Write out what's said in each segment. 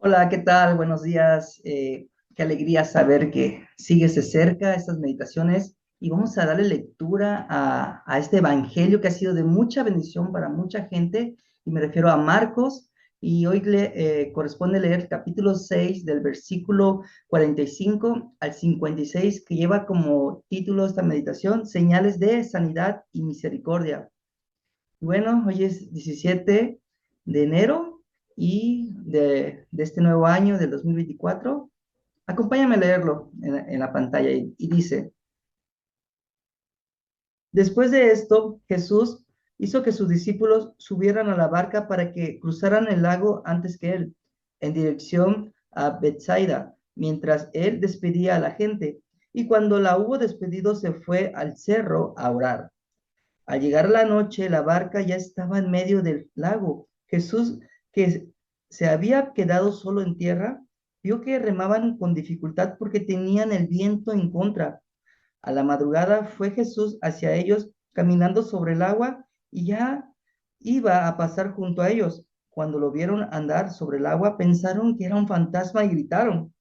Hola, ¿qué tal? Buenos días. Qué alegría saber que sigues de cerca estas meditaciones y vamos a darle lectura a este evangelio que ha sido de mucha bendición para mucha gente y me refiero a Marcos y hoy le corresponde leer el capítulo 6 del versículo 45 al 56 que lleva como título esta meditación, Señales de Sanidad y Misericordia. Bueno, hoy es 17 de enero y de este nuevo año del 2024. Acompáñame a leerlo en la pantalla y dice, después de esto, Jesús hizo que sus discípulos subieran a la barca para que cruzaran el lago antes que él, en dirección a Bethsaida, mientras él despedía a la gente. Y cuando la hubo despedido, se fue al cerro a orar. Al llegar la noche, la barca ya estaba en medio del lago. Jesús, que se había quedado solo en tierra, vio que remaban con dificultad porque tenían el viento en contra. A la madrugada fue Jesús hacia ellos caminando sobre el agua y ya iba a pasar junto a ellos. Cuando lo vieron andar sobre el agua, pensaron que era un fantasma y gritaron,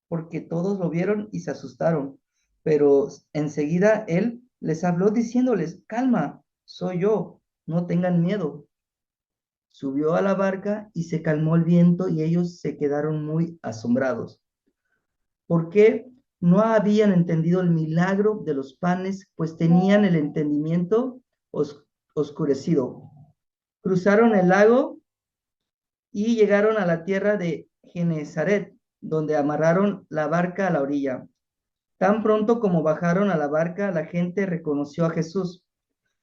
porque todos lo vieron y se asustaron. Pero enseguida él les habló diciéndoles, calma, soy yo, no tengan miedo. Subió a la barca y se calmó el viento y ellos se quedaron muy asombrados. ¿Por qué no habían entendido el milagro de los panes? Pues tenían el entendimiento os oscurecido. Cruzaron el lago y llegaron a la tierra de Genezaret, donde amarraron la barca a la orilla. Tan pronto como bajaron a la barca, la gente reconoció a Jesús.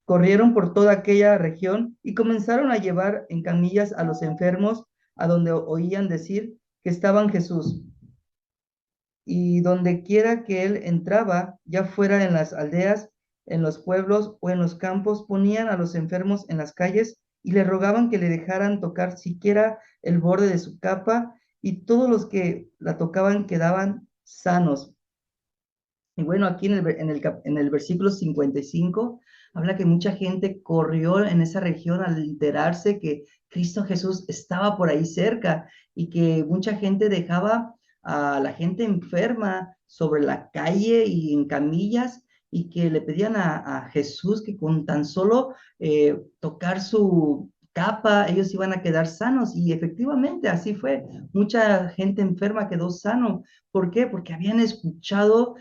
Corrieron por toda aquella región y comenzaron a llevar en camillas a los enfermos a donde oían decir que estaban Jesús. Y donde quiera que él entraba, ya fuera en las aldeas, en los pueblos o en los campos, ponían a los enfermos en las calles y le rogaban que le dejaran tocar siquiera el borde de su capa, y todos los que la tocaban quedaban sanos. Y bueno, aquí en el versículo 55 habla que mucha gente corrió en esa región al enterarse que Cristo Jesús estaba por ahí cerca y que mucha gente dejaba a la gente enferma sobre la calle y en camillas y que le pedían a Jesús que con tan solo tocar su capa ellos iban a quedar sanos y efectivamente así fue. Mucha gente enferma quedó sano. ¿Por qué? Porque habían escuchado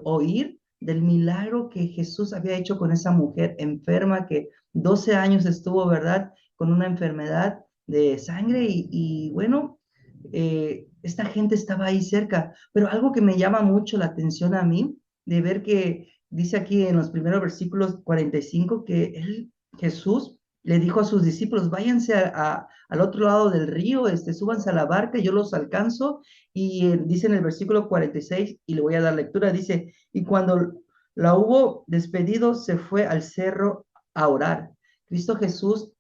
oír del milagro que Jesús había hecho con esa mujer enferma que 12 años estuvo, ¿verdad? Con una enfermedad de sangre y bueno, esta gente estaba ahí cerca, pero algo que me llama mucho la atención a mí, de ver que dice aquí en los primeros versículos 45 que Jesús le dijo a sus discípulos, váyanse al otro lado del río, súbanse a la barca, yo los alcanzo, y dice en el versículo 46, y le voy a dar lectura, dice, y cuando la hubo despedido, se fue al cerro a orar. Cristo Jesús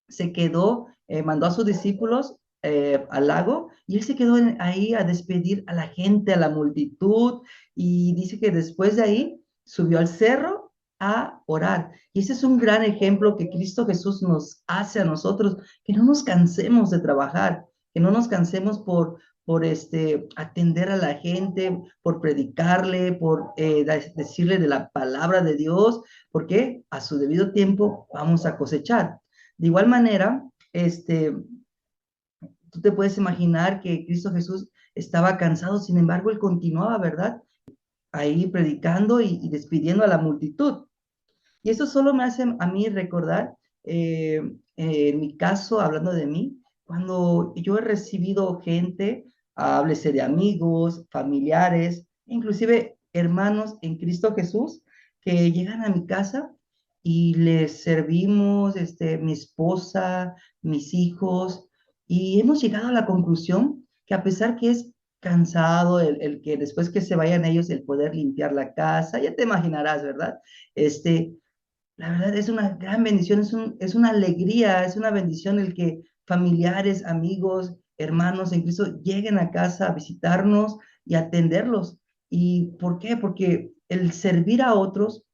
se quedó, mandó a sus discípulos al lago y él se quedó ahí a despedir a la gente, a la multitud, y dice que después de ahí subió al cerro a orar. Y ese es un gran ejemplo que Cristo Jesús nos hace a nosotros, que no nos cansemos de trabajar, que no nos cansemos por atender a la gente, por predicarle, por decirle de la palabra de Dios, porque a su debido tiempo vamos a cosechar. De igual manera, tú te puedes imaginar que Cristo Jesús estaba cansado, sin embargo, él continuaba, ¿verdad? Ahí predicando y despidiendo a la multitud. Y eso solo me hace a mí recordar, en mi caso, hablando de mí, cuando yo he recibido gente, háblese de amigos, familiares, inclusive hermanos en Cristo Jesús, que llegan a mi casa y les servimos, mi esposa, mis hijos, y hemos llegado a la conclusión que a pesar que es cansado el que después que se vayan ellos, el poder limpiar la casa, ya te imaginarás, ¿verdad? La verdad es una gran bendición, es una alegría, es una bendición el que familiares, amigos, hermanos en Cristo lleguen a casa a visitarnos y atenderlos. ¿Y por qué? Porque el servir a otros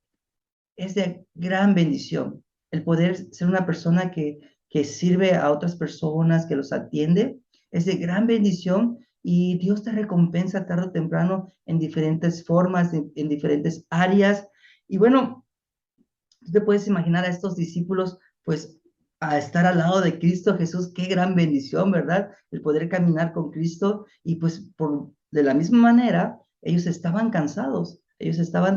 es de gran bendición. El poder ser una persona que sirve a otras personas, que los atiende, es de gran bendición y Dios te recompensa tarde o temprano en diferentes formas, en diferentes áreas. Y bueno, tú te puedes imaginar a estos discípulos, pues, a estar al lado de Cristo Jesús, qué gran bendición, ¿verdad? El poder caminar con Cristo y pues de la misma manera, ellos estaban cansados,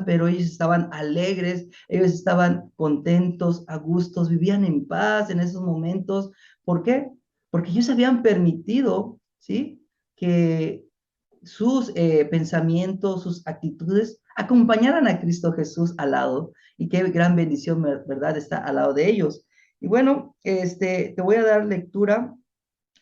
pero ellos estaban alegres, ellos estaban contentos, a gustos, vivían en paz en esos momentos. ¿Por qué? Porque ellos habían permitido, ¿sí? Que sus pensamientos, sus actitudes, acompañaran a Cristo Jesús al lado. Y qué gran bendición, ¿verdad? Está al lado de ellos. Y bueno, te voy a dar lectura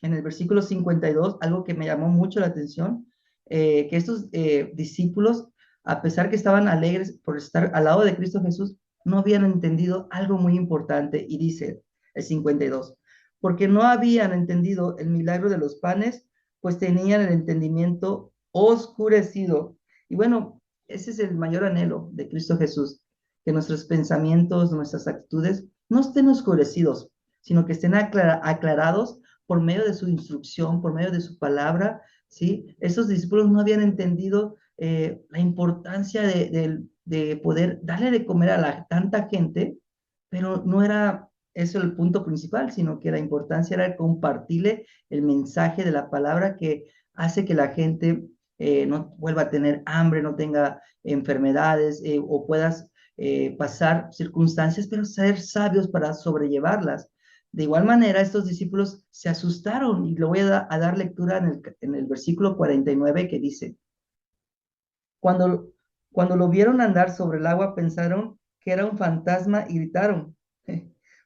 en el versículo 52, algo que me llamó mucho la atención, que estos discípulos, a pesar que estaban alegres por estar al lado de Cristo Jesús, no habían entendido algo muy importante. Y dice el 52, porque no habían entendido el milagro de los panes, pues tenían el entendimiento oscurecido. Y bueno, ese es el mayor anhelo de Cristo Jesús, que nuestros pensamientos, nuestras actitudes no estén oscurecidos, sino que estén aclarados por medio de su instrucción, por medio de su palabra, ¿sí? Estos discípulos no habían entendido la importancia de poder darle de comer a tanta gente, pero no era eso el punto principal, sino que la importancia era compartirle el mensaje de la palabra que hace que la gente no vuelva a tener hambre, no tenga enfermedades o puedas pasar circunstancias, pero ser sabios para sobrellevarlas. De igual manera, estos discípulos se asustaron y lo voy a dar lectura en el versículo 49 que dice, cuando, cuando lo vieron andar sobre el agua pensaron que era un fantasma y gritaron,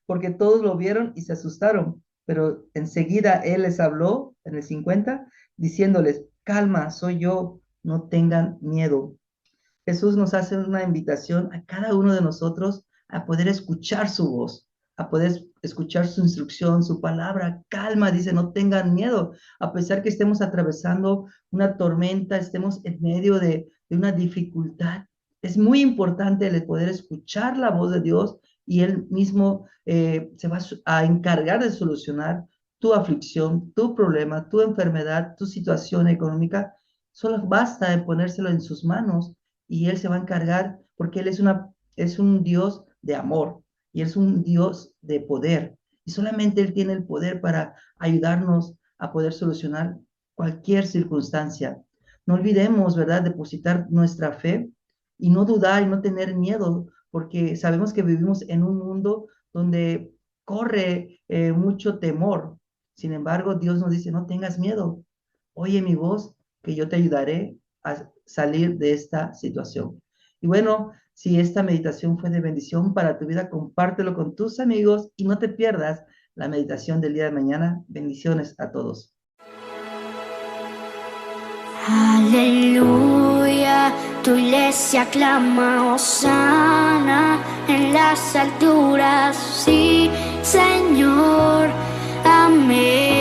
porque todos lo vieron y se asustaron, pero enseguida él les habló en el 50 diciéndoles, calma, soy yo, no tengan miedo. Jesús nos hace una invitación a cada uno de nosotros a poder escuchar su voz, a poder escuchar su instrucción, su palabra. Calma, dice, no tengan miedo, a pesar que estemos atravesando una tormenta, estemos en medio de una dificultad. Es muy importante el poder escuchar la voz de Dios y Él mismo se va a encargar de solucionar tu aflicción, tu problema, tu enfermedad, tu situación económica. Solo basta de ponérselo en sus manos y Él se va a encargar porque Él es un Dios de amor y Él es un Dios de poder. Y solamente Él tiene el poder para ayudarnos a poder solucionar cualquier circunstancia. No olvidemos, ¿verdad?, depositar nuestra fe y no dudar y no tener miedo, porque sabemos que vivimos en un mundo donde corre mucho temor. Sin embargo, Dios nos dice, no tengas miedo. Oye mi voz, que yo te ayudaré a salir de esta situación. Y bueno, si esta meditación fue de bendición para tu vida, compártelo con tus amigos y no te pierdas la meditación del día de mañana. Bendiciones a todos. Aleluya, tu iglesia clama hosana en las alturas, sí, Señor, amén.